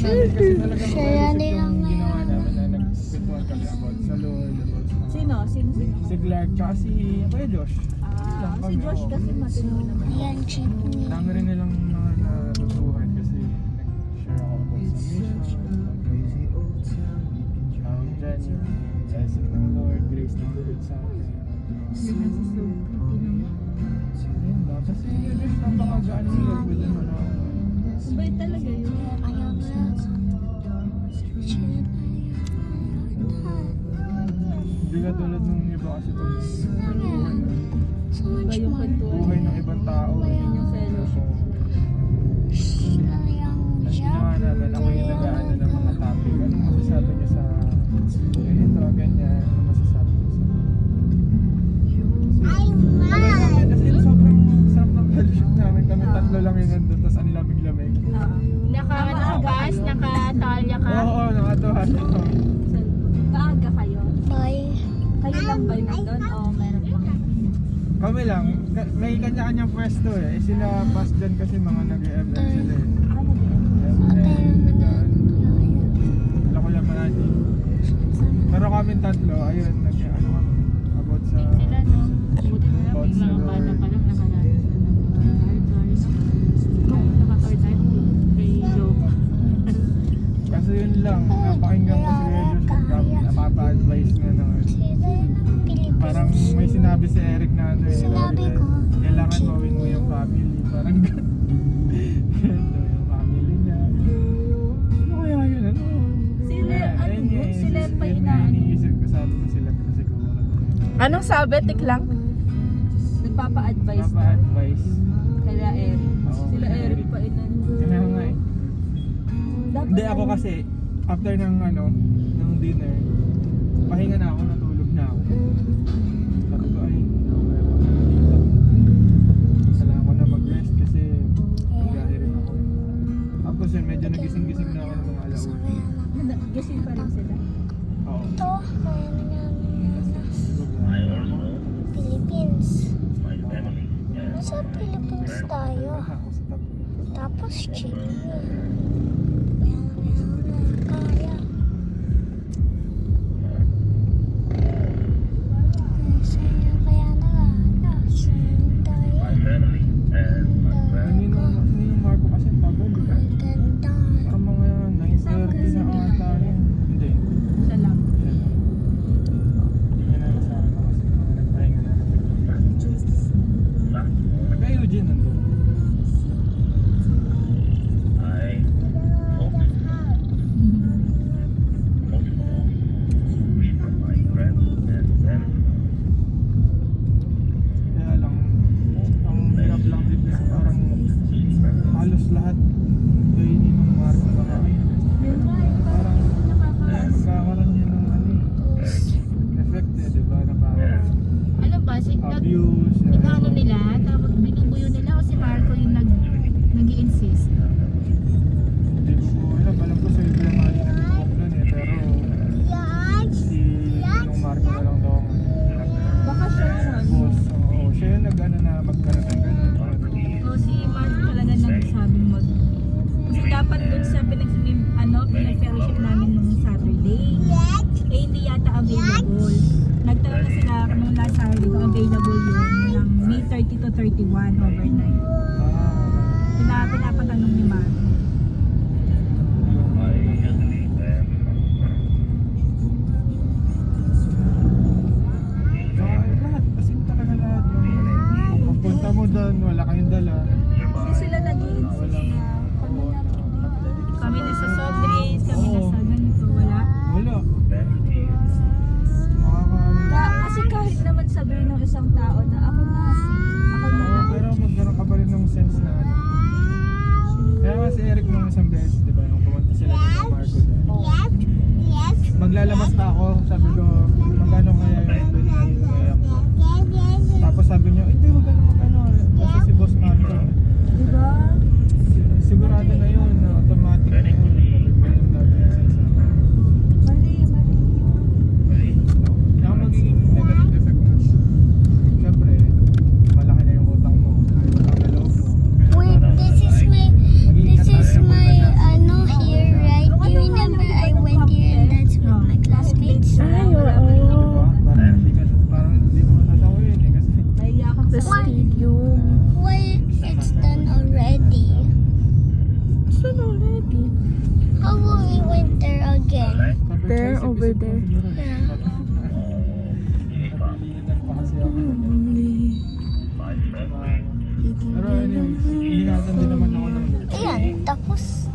namin kasi talagang Saya malusog nila yung ngayon. ginawa namin na nagkwentuhan kami about sa Lord, about sa Sino? Sino? si Clark, tsaka si Kuya Josh. Ah, si Josh kasi matino naman. Ayan, jeepney. Dami rin nilang mga natutuhan kasi nag-share ako about sa mission, tawag dyan yung blessing ng Lord, grace ng Lord sa akin. Ayun ba? Kasi Kuya Josh, napakagaan ng Lord with them, ano. Sabay talaga yun. Ayaw na. Hindi ka tulad nung iba kasi pag So Iba much yung more. kwentuhan. buhay ng ibang tao. Yun yung fellowship. Sayang Ang siya. ginawa namin, ako yung nag-aano ng mga topic. Anong masasabi niyo sa ganito, ganyan? Anong masasabi niyo sa... Tagal namin, as in, sobrang sarap ng fellowship namin. Kami tatlo lang yung nandun, tapos ang lamig-lamig. Naka-gas, naka-talya ka. Oo, nakatuhan ako. Maaga kayo? Bye. Kayo lang ba yung nandun? O meron pa kayo? Kami lang, may kanya-kanyang pwesto eh. Sila past dyan kasi mga nag-e-MM sila eh. Ano din? Wala ko lang manati. Pero kami tatlo, ayun, nag-ano kami. About sa... Sila no, buti na lang, may mga bata pa lang nakalala sa nakaka-ordine kay Joke. Kasi yun lang, napakinggan ko si Edward, napapa-advise nga ng parang may sinabi si Eric na ano eh, Sinabi ko. kailangan mawin mo yung family, parang ganito yung family niya. Ano kaya yun, ano? Sila, ano Ayun, yun? eh, Sila pa yun yun nga, na ano? iniisip ko, sabi ko sila pa siguro. Anong sabi? Tik lang? Nagpapa-advise na Papa-advise. kaya Eric. Oo, Sila kay Eric Eric. pa inan. Kaya nga eh. Dapat Hindi ako ano, kasi, after ng ano, ng dinner, pahinga na ako, natulog na ako. Sabi ko ay, kailangan ko na mag-rest kasi magahe rin ako. Tapos yun, medyo nagising-gising na ako ng mga alauna. gising pa rin sila. Oo. Ito, Philippines. Nasa Philippines tayo. Ako sa tabi. Tapos jeepney. Kaya. Saya kaya na. Saan tayo? Kanino yung Marco kasi tagal. Ang ganda. Parang mga 9:30 na ata yun. Hindi. Siya lang. Siya lang. Hindi niya na sa ano kasi mga nagpahinga na. Kaya Eugene nandun. Kaya lang, ang hirap lang din kasi parang halos lahat kainin ng Marco na kami. Parang magkakaroon niya ng ano eh, effect eh, di ba? Na parang Ano ba, abuse. nag-ano nila, tapos binubuyo nila o si Marco yung nag-i-insist. Hindi ko alam ko sa Ibra Mali nag-book nun eh, pero si nung Marco na lang daw ang Baka siya yung ano. boss. Oo, siya yung nag-ano na magkaroon ng ganun. O si Marco talaga nagsabing mag... Kasi dapat dun sa pinag-fellowship namin nung Saturday. Eh hindi yata available. Nagtanong na sila nung last Saturday kung available yun ng May 30 to 31 overnight. Pinapatanong ni Marco. Lahat, as in talaga lahat. Kung pagpunta mo doon, wala kayong dala. Kasi sila nag-i-insist na kami na Kami na sa soft drinks, kami na sa ganito, wala. Wala. Kasi kahit naman sabihin ng isang tao na ako na Pero magkaroon ka pa rin ng sense na ano. Kaya nga si Eric nung isang beses, di ba, nung pumunta sila ng Marco doon. Maglalabas na ako, sabi ko, magkano kaya yung bilhin kaya ako. Tapos sabi niya, hindi, magkano, basta si Boss Marco. diba? Sigurado na yun, na automatic na yun. Ganun na yun sa isa. Mali yun. Kaya ang magiging negative effect mo. Siyempre, malaki na yung utang mo. Utang na loob mo. Kaya Wait, parang this is my magiging here attachable ka na. right brother. Siguro. Napilitan pa kasi ako. Pero anyways, ingatan din naman ako ng Lord. Ayan, tapos